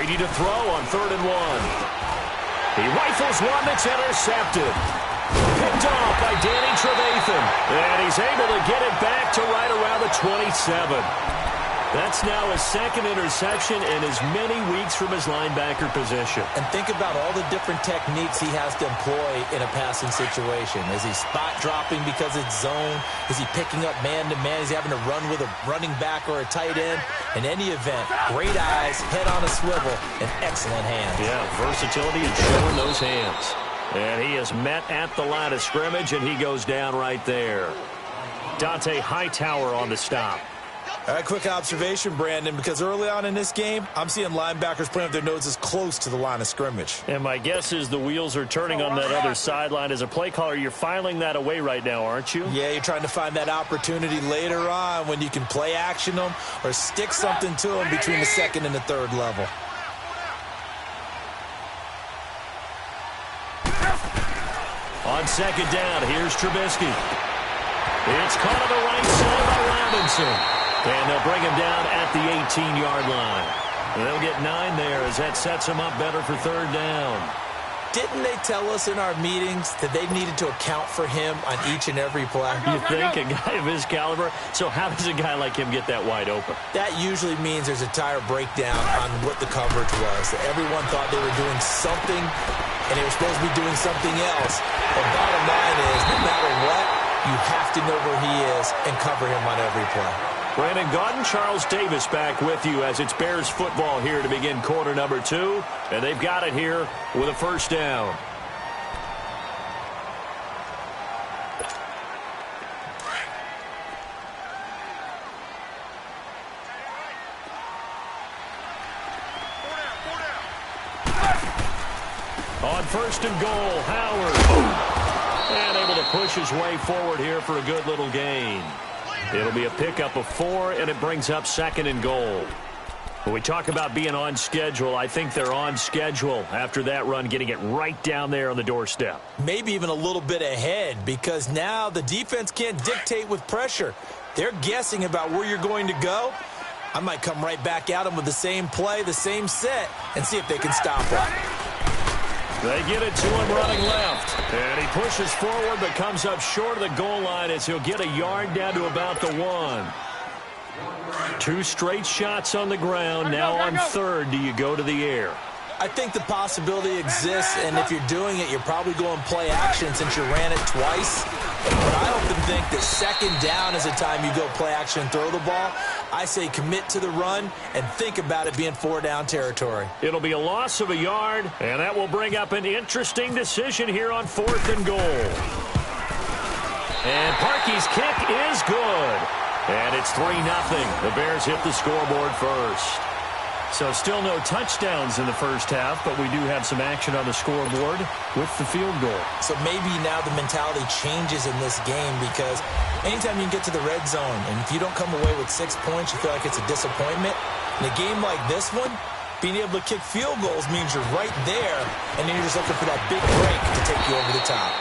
Brady to throw on 3rd and 1. He rifles one that's intercepted. Picked off by Danny Trevathan. And he's able to get it back to right around the 27. That's now his 2nd interception in as many weeks from his linebacker position. And think about all the different techniques he has to employ in a passing situation. Is he spot dropping because it's zone? Is he picking up man-to-man? Is he having to run with a running back or a tight end? In any event, great eyes, head on a swivel, and excellent hands. Yeah, versatility and showing those hands. And he is met at the line of scrimmage, and he goes down right there. Dante Hightower on the stop. All right, quick observation, Brandon, because early on in this game, I'm seeing linebackers putting up their noses close to the line of scrimmage. And my guess is the wheels are turning on that other sideline. As a play caller, you're filing that away right now, aren't you? Yeah, you're trying to find that opportunity later on when you can play action them or stick something to them between the 2nd and the 3rd level. On 2nd down, here's Trubisky. It's caught on the right side by Robinson. And they'll bring him down at the 18-yard line. They'll get 9 there as that sets him up better for 3rd down. Didn't they tell us in our meetings that they needed to account for him on each and every play? You think? A guy of his caliber? So how does a guy like him get that wide open? That usually means there's a tire breakdown on what the coverage was. Everyone thought they were doing something, and they were supposed to be doing something else. The bottom line is, no matter what, you have to know where he is and cover him on every play. Brandon Gaudin, Charles Davis back with you as it's Bears football here to begin quarter number 2. And they've got it here with a 1st down. On 1st and goal, Howard. And able to push his way forward here for a good little gain. It'll be a pickup of 4, and it brings up 2nd and goal. When we talk about being on schedule, I think they're on schedule after that run, getting it right down there on the doorstep. Maybe even a little bit ahead, because now the defense can't dictate with pressure. They're guessing about where you're going to go. I might come right back at them with the same play, the same set, and see if they can stop it. They get it to him running left. And he pushes forward but comes up short of the goal line as he'll get a yard down to about the 1. 2 straight shots on the ground. Now on 3rd, do you go to the air? I think the possibility exists, and if you're doing it, you're probably going play action since you ran it twice. But I often think that 2nd down is the time you go play action and throw the ball. I say commit to the run and think about it being 4-down territory. It'll be a loss of a yard, and that will bring up an interesting decision here on 4th and goal. And Parkey's kick is good. And it's 3-0. The Bears hit the scoreboard first. So still no touchdowns in the first half, but we do have some action on the scoreboard with the field goal. So maybe now the mentality changes in this game, because anytime you can get to the red zone, and if you don't come away with 6 points, you feel like it's a disappointment. In a game like this one, being able to kick field goals means you're right there, and then you're just looking for that big break to take you over the top.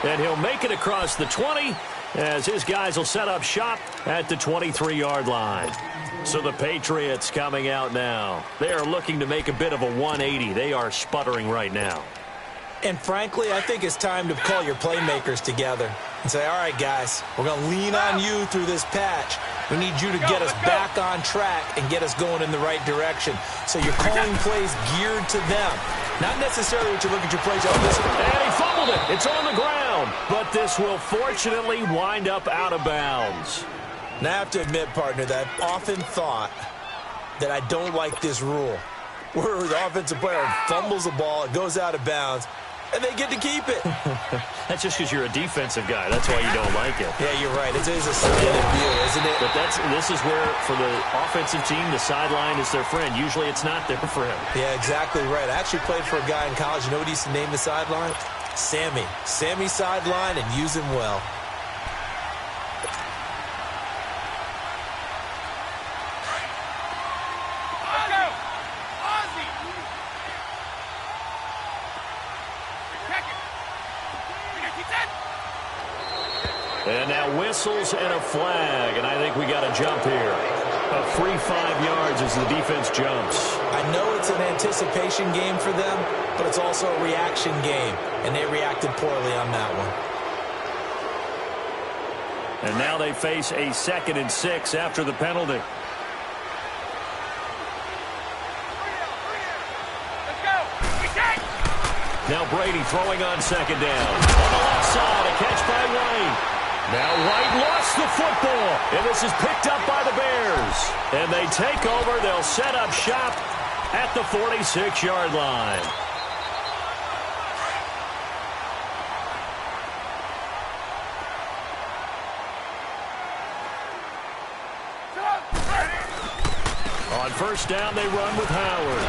And he'll make it across the 20 as his guys will set up shop at the 23-yard line. So the Patriots coming out now. They are looking to make a bit of a 180. They are sputtering right now. And frankly, I think it's time to call your playmakers together and say, all right, guys, we're going to lean on you through this patch. We need you to get us back on track and get us going in the right direction. So you're calling plays geared to them. Not necessarily what you look at your plays on this one. And he fumbled it. It's on the ground. But this will fortunately wind up out of bounds. Now, I have to admit, partner, that I've often thought that I don't like this rule, where the offensive player fumbles the ball, it goes out of bounds, and they get to keep it. That's just because you're a defensive guy. That's why you don't like it. Yeah, you're right. It is a slanted view, isn't it? But this is where, for the offensive team, the sideline is their friend. Usually it's not there for him. Yeah, exactly right. I actually played for a guy in college. You know what he used to name the sideline? Sammy. Sammy sideline, and use him well. And now whistles and a flag, and I think we got a jump here. A free 5 yards as the defense jumps. I know it's an anticipation game for them, but it's also a reaction game, and they reacted poorly on that one. And now they face a 2nd and 6 after the penalty. Now Brady throwing on 2nd down. On the left side, a catch by White. Now White lost the football, and this is picked up by the Bears. And they take over. They'll set up shop at the 46-yard line. On 1st down, they run with Howard.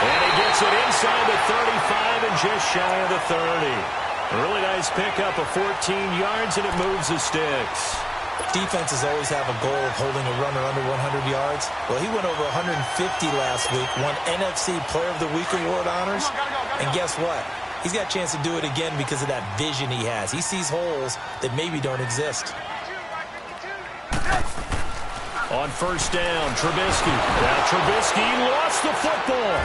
And he gets it inside the 35 and just shy of the 30. A really nice pickup of 14 yards, and it moves the sticks. Defenses always have a goal of holding a runner under 100 yards. Well, he went over 150 last week, won NFC Player of the Week award honors. And guess what? He's got a chance to do it again because of that vision he has. He sees holes that maybe don't exist. On 1st down, Trubisky. Now Trubisky lost the football.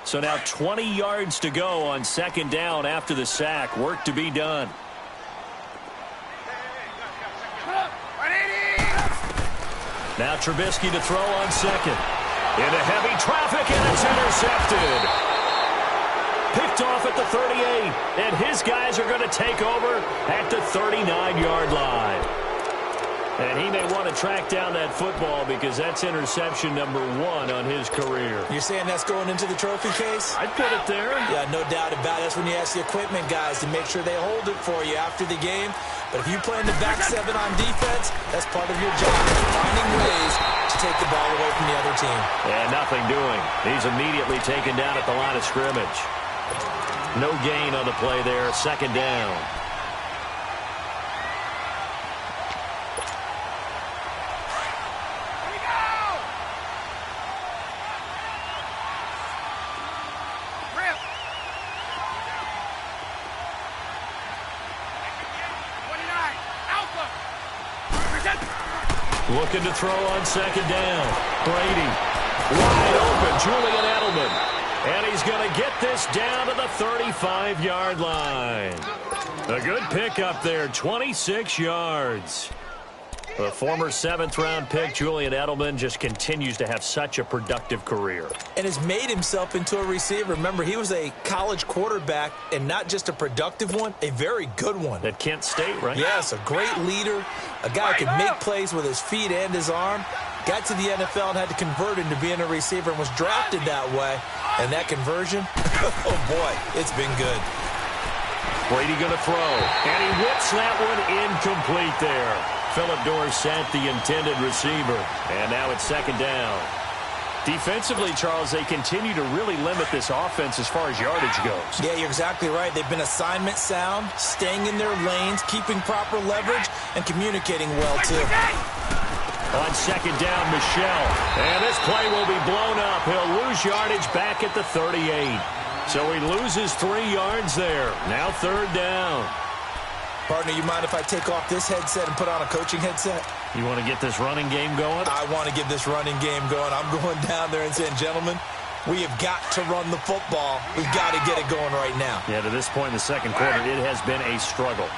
So now 20 yards to go on 2nd down after the sack. Work to be done. Now Trubisky to throw on 2nd. Into heavy traffic, and it's intercepted. Picked off at the 38, and his guys are going to take over at the 39-yard line. And he may want to track down that football because that's interception number 1 on his career. You're saying that's going into the trophy case? I'd put it there. Yeah, no doubt about it. That's when you ask the equipment guys to make sure they hold it for you after the game. But if you play in the back 7 on defense, that's part of your job, finding ways to take the ball away from the other team. And nothing doing. He's immediately taken down at the line of scrimmage. No gain on the play there, 2nd down. Looking to throw on 2nd down. Brady wide open. Julian Edelman. And he's going to get this down to the 35-yard line. A good pickup there, 26 yards. The former 7th-round pick, Julian Edelman, just continues to have such a productive career. And has made himself into a receiver. Remember, he was a college quarterback, and not just a productive one, a very good one. At Kent State, right? Yes, a great leader, a guy who could make plays with his feet and his arm. Got to the NFL and had to convert into being a receiver and was drafted that way. And that conversion, oh boy, it's been good. Brady going to throw, and he whips that one incomplete there. Phillip Dorsett, the intended receiver. And now it's 2nd down. Defensively, Charles, they continue to really limit this offense as far as yardage goes. Yeah, you're exactly right. They've been assignment sound, staying in their lanes, keeping proper leverage, and communicating well, too. On 2nd down, Michelle. And this play will be blown up. He'll lose yardage back at the 38. So he loses 3 yards there. Now 3rd down. Partner, you mind if I take off this headset and put on a coaching headset? You want to get this running game going? I want to get this running game going. I'm going down there and saying, gentlemen, we have got to run the football. We've got to get it going right now. Yeah, to this point in the 2nd quarter, it has been a struggle.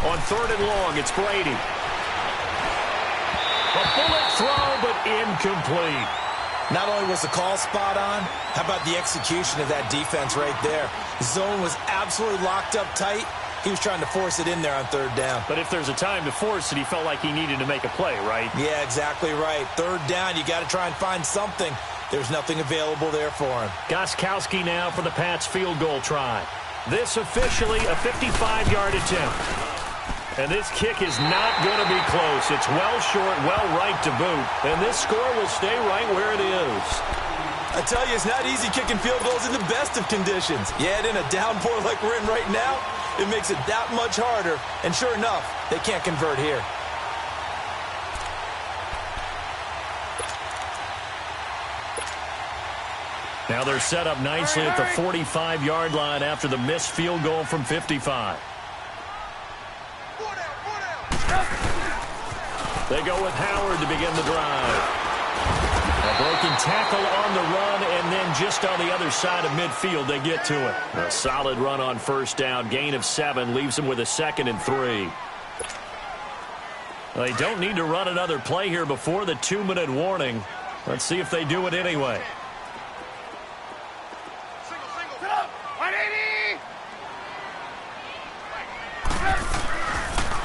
On 3rd and long, it's Brady. A bullet throw, but incomplete. Not only was the call spot on, how about the execution of that defense right there? The zone was absolutely locked up tight. He was trying to force it in there on 3rd down. But if there's a time to force it, he felt like he needed to make a play, right? Yeah, exactly right. 3rd down, you got to try and find something. There's nothing available there for him. Goskowski now for the Pats field goal try. This officially a 55-yard attempt. And this kick is not going to be close. It's well short, well right to boot. And this score will stay right where it is. I tell you, it's not easy kicking field goals in the best of conditions. Yet in a downpour like we're in right now, it makes it that much harder. And sure enough, they can't convert here. Now they're set up nicely at the 45-yard line after the missed field goal from 55. They go with Howard to begin the drive. A broken tackle on the run, and then just on the other side of midfield, they get to it. A solid run on first down. Gain of 7 leaves them with a 2nd and 3. They don't need to run another play here before the 2-minute warning. Let's see if they do it anyway.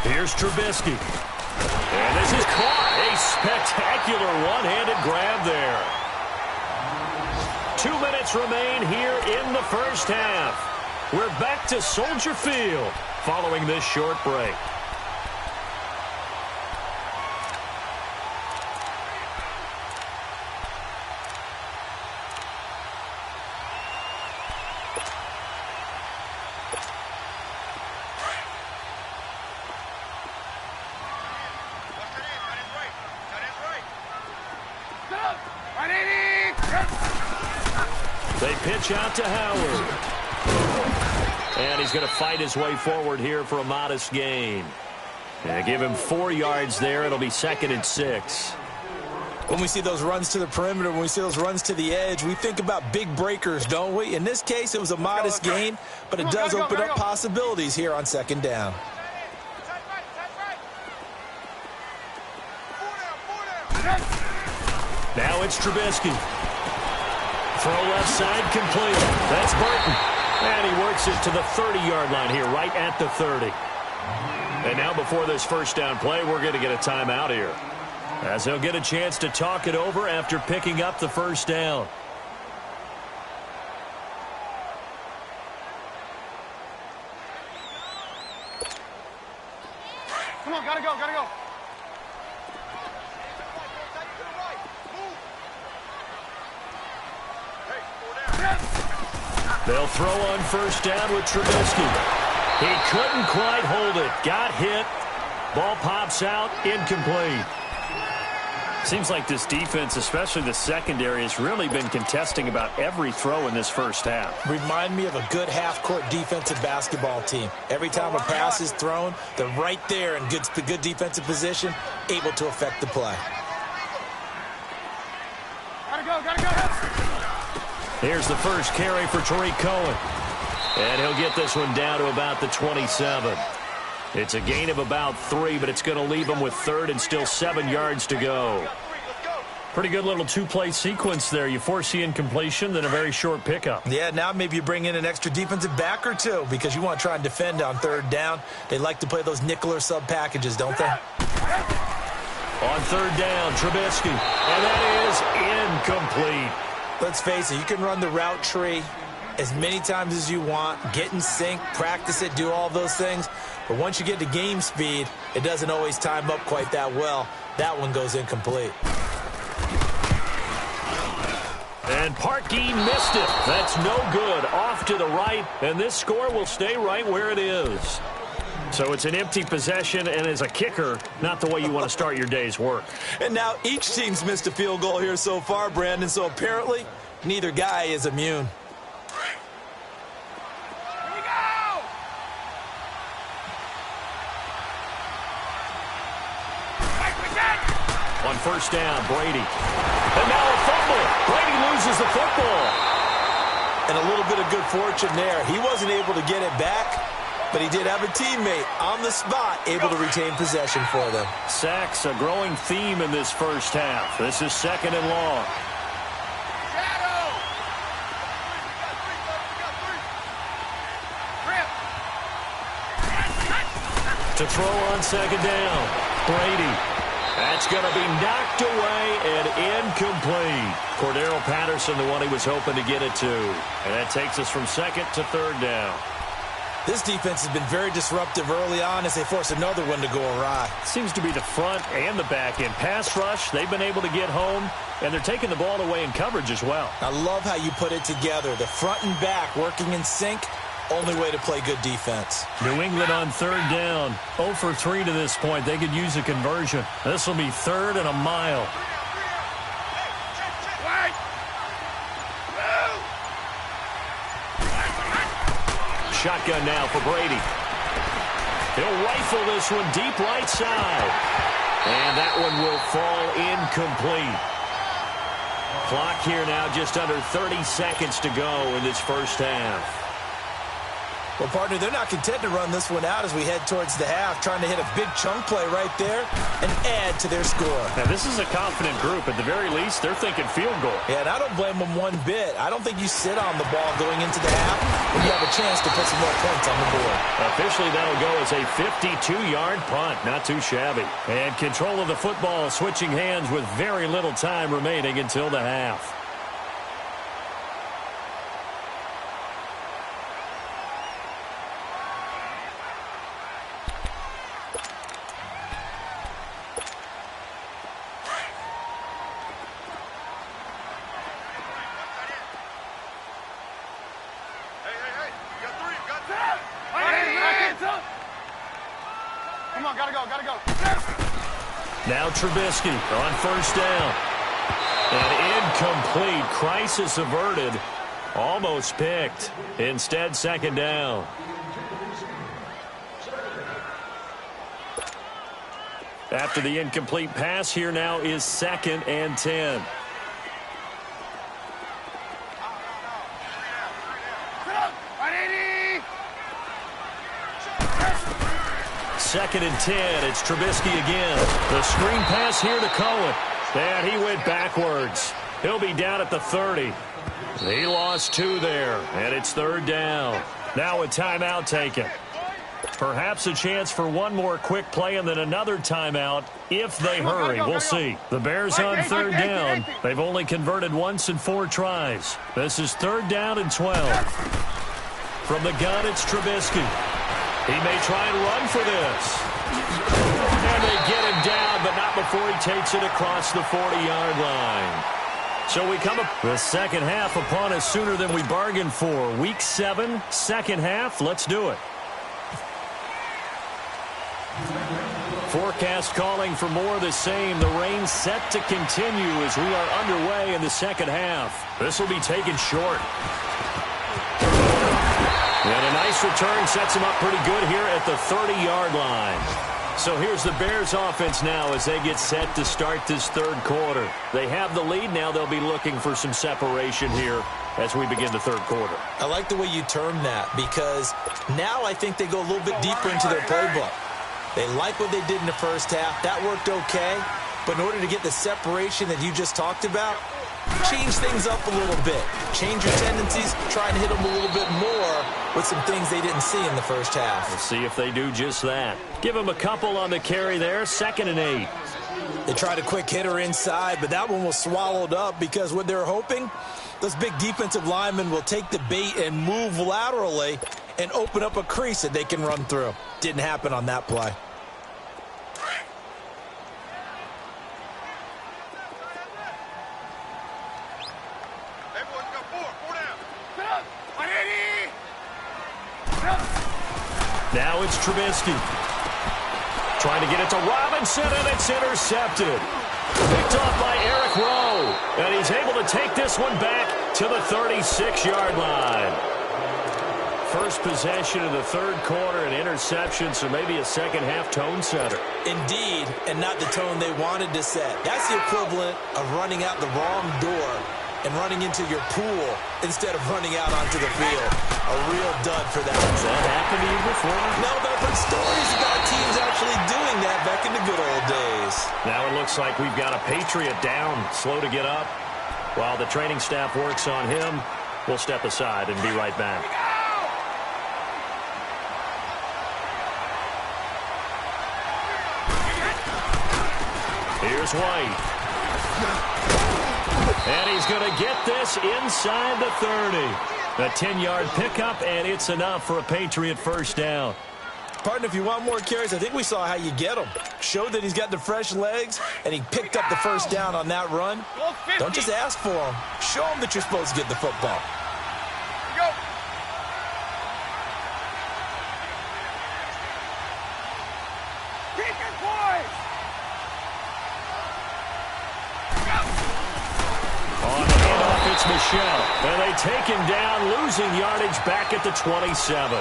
Here's Trubisky. And this is caught. A spectacular one-handed grab there. 2 minutes remain here in the first half. We're back to Soldier Field following this short break. They pitch out to Howard. And he's going to fight his way forward here for a modest gain. And give him 4 yards there. It'll be 2nd and 6. When we see those runs to the perimeter, when we see those runs to the edge, we think about big breakers, don't we? In this case, it was a modest gain, but it does open up possibilities here on 2nd down. Now it's Trubisky. Throw left side complete. That's Burton. And he works it to the 30-yard line here, right at the 30. And now before this first down play, we're going to get a timeout here, as they'll get a chance to talk it over after picking up the first down. Come on, gotta go, gotta go. They'll throw on first down with Trubisky. He couldn't quite hold it. Got hit. Ball pops out. Incomplete. Seems like this defense, especially the secondary, has really been contesting about every throw in this first half. Remind me of a good half-court defensive basketball team. Every time a pass is thrown, they're right there in good defensive position, able to affect the play. Gotta go, gotta go. Here's the first carry for Tariq Cohen. And he'll get this one down to about the 27. It's a gain of about 3, but it's going to leave him with 3rd and still 7 yards to go. Pretty good little 2-play sequence there. You foresee incompletion, then a very short pickup. Yeah, now maybe you bring in an extra defensive back or 2 because you want to try and defend on 3rd down. They like to play those nickel or sub packages, don't they? On 3rd down, Trubisky. And that is incomplete. Let's face it, you can run the route tree as many times as you want, get in sync, practice it, do all those things. But once you get to game speed, it doesn't always time up quite that well. That one goes incomplete. And Parkey missed it. That's no good. Off to the right, and this score will stay right where it is. So it's an empty possession, and as a kicker, not the way you want to start your day's work. And now each team's missed a field goal here so far, Brandon, so apparently neither guy is immune. Here we go! On first down, Brady. And now a fumble. Brady loses the football. And a little bit of good fortune there. He wasn't able to get it back, but he did have a teammate on the spot able to retain possession for them. Sacks, a growing theme in this first half. This is 2nd and long. To throw on 2nd down, Brady. That's going to be knocked away and incomplete. Cordero Patterson, the one he was hoping to get it to. And that takes us from 2nd to 3rd down. This defense has been very disruptive early on as they force another one to go awry. Seems to be the front and the back end. Pass rush, they've been able to get home, and they're taking the ball away in coverage as well. I love how you put it together. The front and back working in sync, only way to play good defense. New England on third down. 0 for 3 to this point. They could use a conversion. This will be 3rd and a mile. Shotgun now for Brady. He'll rifle this one deep right side. And that one will fall incomplete. Clock here now just under 30 seconds to go in this first half. Well, partner, they're not content to run this one out as we head towards the half, trying to hit a big chunk play right there and add to their score. Now, this is a confident group. At the very least, they're thinking field goal. Yeah, and I don't blame them one bit. I don't think you sit on the ball going into the half when you have a chance to put some more points on the board. Officially, that'll go as a 52-yard punt. Not too shabby. And control of the football switching hands with very little time remaining until the half. Come on, gotta go. Now Trubisky on first down. And incomplete. Crisis averted. Almost picked. Instead, second down. After the incomplete pass, here now is 2nd and 10. Second and 10. It's Trubisky again. The screen pass here to Cohen. And he went backwards. He'll be down at the 30. He lost 2 there. And it's 3rd down. Now a timeout taken. Perhaps a chance for one more quick play and then another timeout if they hurry. We'll see. The Bears on 3rd down. They've only converted once in 4 tries. This is 3rd down and 12. From the gun, it's Trubisky. He may try and run for this. And they get him down, but not before he takes it across the 40-yard line. So we come up the second half upon us sooner than we bargained for. Week 7, second half. Let's do it. Forecast calling for more of the same. The rain set to continue as we are underway in the second half. This will be taken short. And a nice return sets him up pretty good here at the 30-yard line. So here's the Bears offense now as they get set to start this 3rd quarter. They have the lead. Now they'll be looking for some separation here as we begin the 3rd quarter. I like the way you term that because now I think they go a little bit deeper into their playbook. They like what they did in the first half. That worked okay. But in order to get the separation that you just talked about, change things up a little bit. Change your tendencies, try and hit them a little bit more with some things they didn't see in the first half. We'll see if they do just that. Give them a couple on the carry there, 2nd and 8. They tried a quick hitter inside, but that one was swallowed up because what they're hoping, those big defensive linemen will take the bait and move laterally and open up a crease that they can run through. Didn't happen on that play. Now it's Trubisky. Trying to get it to Robinson, and it's intercepted. Picked off by Eric Rowe. And he's able to take this one back to the 36-yard line. First possession of the 3rd quarter, an interception, so maybe a second-half tone setter. Indeed, and not the tone they wanted to set. That's the equivalent of running out the wrong door and running into your pool instead of running out onto the field. A real dud for that. Has that happened to you before? No, but I've heard stories about teams actually doing that back in the good old days. Now it looks like we've got a Patriot down, slow to get up. While the training staff works on him, we'll step aside and be right back. Here's White. And he's going to get this inside the 30. A 10-yard pickup, and it's enough for a Patriot first down. Partner, if you want more carries, I think we saw how you get him. Showed that he's got the fresh legs, and he picked up the first down on that run. Don't just ask for him. Show him that you're supposed to get the football. Go. Kick it, boys. On the handoff, it's Michelle. And they take him down, losing yardage back at the 27.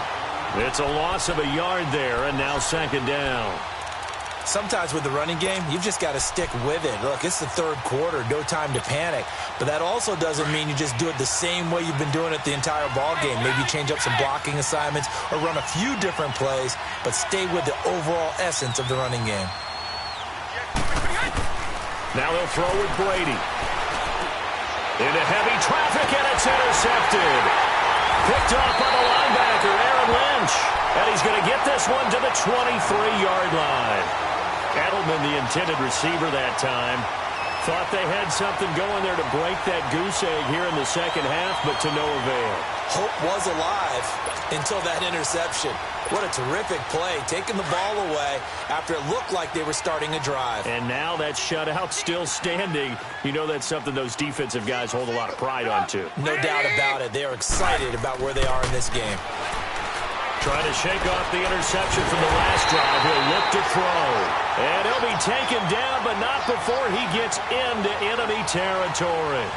It's a loss of a yard there, and now second down. Sometimes with the running game, you've just got to stick with it. Look, it's the third quarter, no time to panic. But that also doesn't mean you just do it the same way you've been doing it the entire ball game. Maybe change up some blocking assignments or run a few different plays, but stay with the overall essence of the running game. Now they'll throw with Brady. Into heavy traffic, and it's intercepted. Picked off by the linebacker, Aaron Lynch. And he's going to get this one to the 23-yard line. Edelman, the intended receiver that time. Thought they had something going there to break that goose egg here in the second half, but to no avail. Hope was alive until that interception. What a terrific play, taking the ball away after it looked like they were starting a drive. And now that shutout still standing. You know that's something those defensive guys hold a lot of pride on, too. No doubt about it. They are excited about where they are in this game. Trying to shake off the interception from the last drive. He'll look to throw. And he'll be taken down, but not before he gets into enemy territory.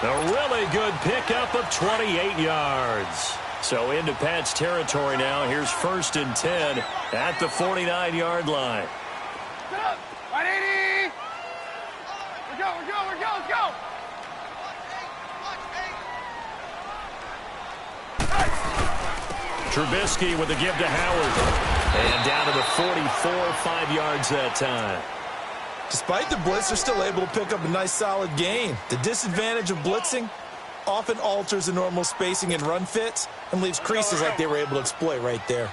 A really good pickup of 28 yards. So into Pat's territory now. Here's 1st and 10 at the 49-yard line. Set up. 180. Let's go. Trubisky with the give to Howard. And down to the 44, 5 yards that time. Despite the blitz, they're still able to pick up a nice solid gain. The disadvantage of blitzing often alters the normal spacing and run fits and leaves creases like they were able to exploit right there.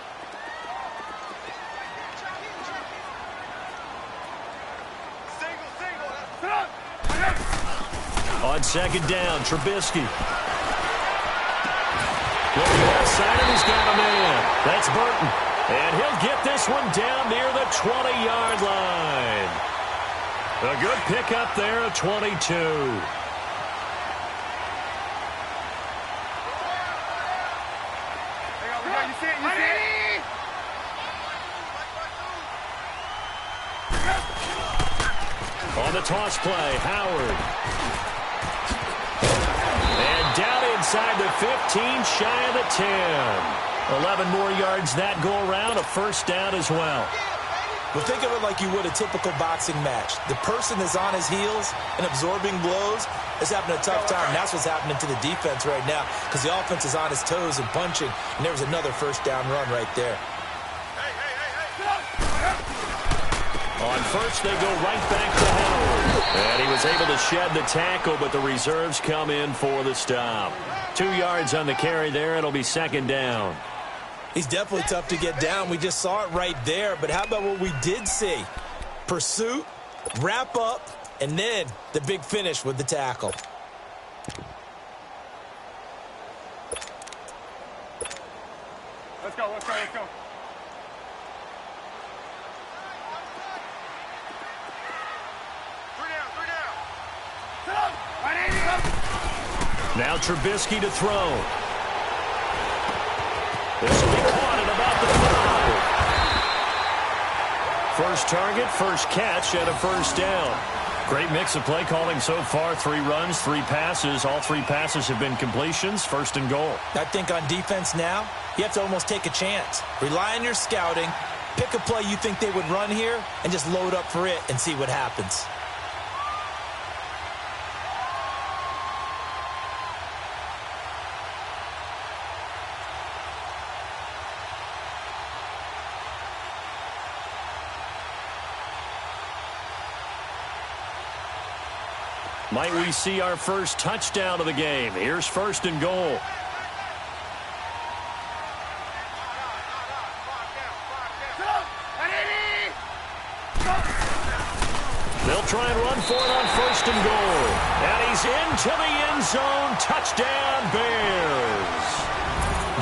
On second down, Trubisky. Looking outside, and he's got a man. That's Burton. And he'll get this one down near the 20-yard line. A good pickup there at 22. You see it. On the toss play, Howard. And down inside the 15, shy of the 10. 11 more yards that go around, a first down as well. Well, think of it like you would a typical boxing match. The person is on his heels and absorbing blows is having a tough time. That's what's happening to the defense right now because the offense is on his toes and punching, and there was another first down run right there. On first, they go right back to Howard. And he was able to shed the tackle, but the reserves come in for the stop. 2 yards on the carry there. It'll be second down. He's definitely tough to get down. We just saw it right there. But how about what we did see? Pursuit, wrap up, and then the big finish with the tackle. Let's go. 3 down. Set up. 180. Now Trubisky to throw. This will be caught at about the 5. First target, first catch, and a first down. Great mix of play calling so far. 3 runs, 3 passes. All 3 passes have been completions. First and goal. I think on defense now, you have to almost take a chance. Rely on your scouting. Pick a play you think they would run here and just load up for it and see what happens. Might we see our first touchdown of the game? Here's first and goal. They'll try and run for it on first and goal. And he's into the end zone. Touchdown, Bears.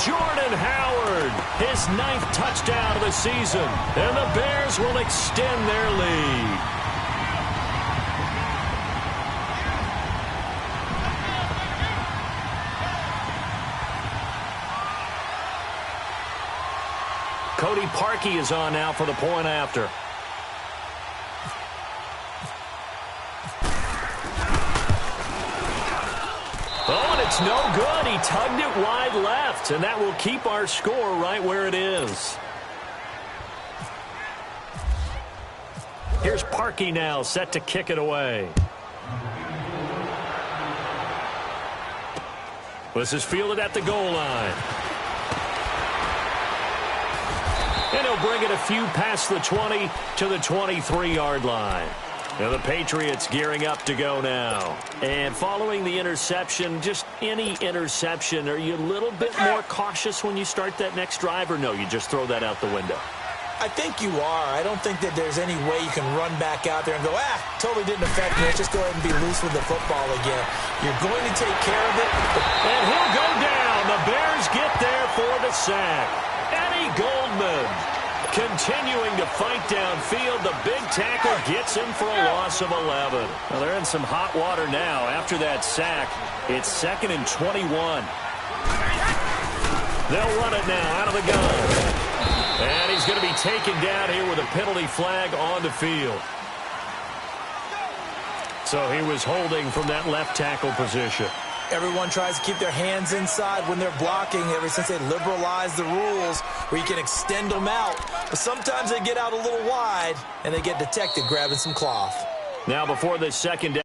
Jordan Howard, his 9th touchdown of the season, and the Bears will extend their lead. Cody Parkey is on now for the point after. Oh, and it's no good. He tugged it wide left, and that will keep our score right where it is. Here's Parkey now, set to kick it away. This is fielded at the goal line. And he'll bring it a few past the 20 to the 23-yard line. Now the Patriots gearing up to go now. And following the interception, just any interception, are you a little bit more cautious when you start that next drive, or no, you just throw that out the window? I think you are. I don't think that there's any way you can run back out there and go, totally didn't affect me. Let's just go ahead and be loose with the football again. You're going to take care of it. And he'll go down. The Bears get there for the sack. Eddie Goldman continuing to fight downfield. The big tackle gets him for a loss of 11. Well, they're in some hot water now. After that sack, it's 2nd and 21. They'll run it now out of the gun. And he's going to be taken down here with a penalty flag on the field. So he was holding from that left tackle position. Everyone tries to keep their hands inside when they're blocking ever since they liberalized the rules where you can extend them out. But sometimes they get out a little wide and they get detected grabbing some cloth. Now before this second down.